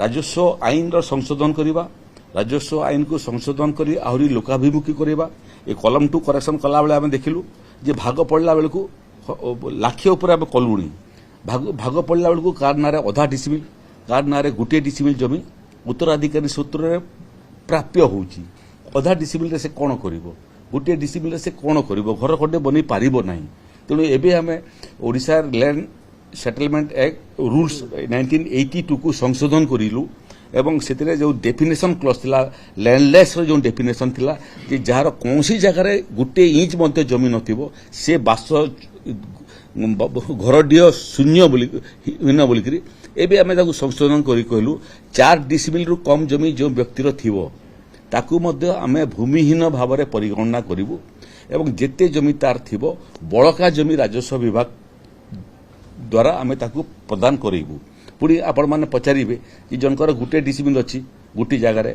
राजस्व आईन संशोधन करवा राजस्व आईन को संशोधन कर आहरी लोकाभिमुखी करवा ये कलम 2 करेक्शन कला बेले आम देखिलु जे भाग पड़ला बेलू लाखे उपर आम कलुणी भाग पड़ला बेलू कार ना अधा डिसिमिल कार ना गोटे डिसिमिल जमी उत्तराधिकारी सूत्र प्राप्य होउची अधा डिसिमिल से कौन कर गोटे डिसिमिल से कौन कर घर खंडे बन पार ना तेणु एवं आम Odisha land settlement act rules 1982 को संशोधन करूँ एवं से जो डेफिनेशन क्लॉज थिला लैंडलेस जो डेफिनेशन थिला कि जार कौन सी जगह गोटे इंच मध्य जमी नथिबो से बास घरडीय शून्य बोलिकी एबे आमे ताकू संशोधन करी कहलु 4 डिसिमिल रु कम जमी जो व्यक्तिर थिबो ताकू मध्य आमे भूमिहीन भाव में परिगणना करिवु एवं जेते जमी तार थिबो बड़का जमी राजस्व विभाग द्वारा आमे ताकू प्रदान करिवु पुणी आपण मैंने पचारे कि जनकर गोटे डिसिमिल अच्छी गोटे जगार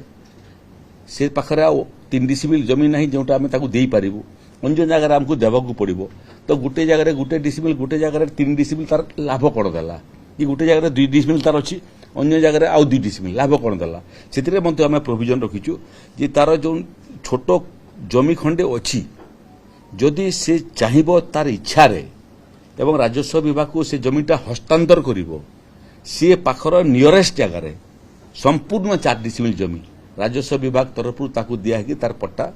से पाखे आ 3 डिसिमिल जमी ना जोटा आम दे पारू अन्य जगार आमको देवाक पड़ो तो गोटे जगार गोटे डिसिमिल गोटे जगार 3 डिसिमिल तार लाभ कौन देला कि गोटे जगार 2 डिसिमिल तार अच्छी अन्य जगार आउ 2 डिसिमिल लाभ कौन देला से आम प्रोविजन रखीचु जे तार जो छोट जमी खंडे अच्छी जदि से चाहिए तार इच्छा एवं राजस्व विभाग को से जमीटा हस्तांतर करिवो सी पाखर नियरेस्ट जगार संपूर्ण 4 डिसिमिल जमी राजस्व विभाग तरफ ताकू दिया तार पट्टा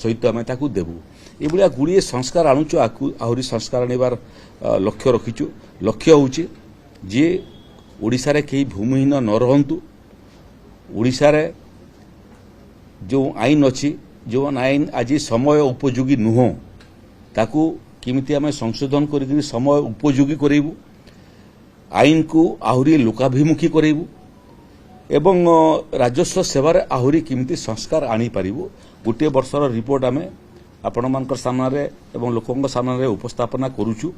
सहित आम ताकू देबू ये गुड़िए संस्कार आणुचु आहरी संस्कार आनिबार लक्ष्य रखीचु लक्ष्य होउची जे ओडिशा रे कई भूमिहीन न रहंतु ओडिशा रे जो आईन अच्छी जो आईन आज समय उपयोगी नुह ताकू किमिति आम संशोधन कर समय उपयोगी करेबू आईन को आहरी लोकाभिमुखी करेबू एवं राजस्व सेवार आहरी किमिति संस्कार आनी पारिबू गोटे वर्षर रिपोर्ट आमे आपण मानकर सामने एवं लोकों सामने उपस्थापना करूछु।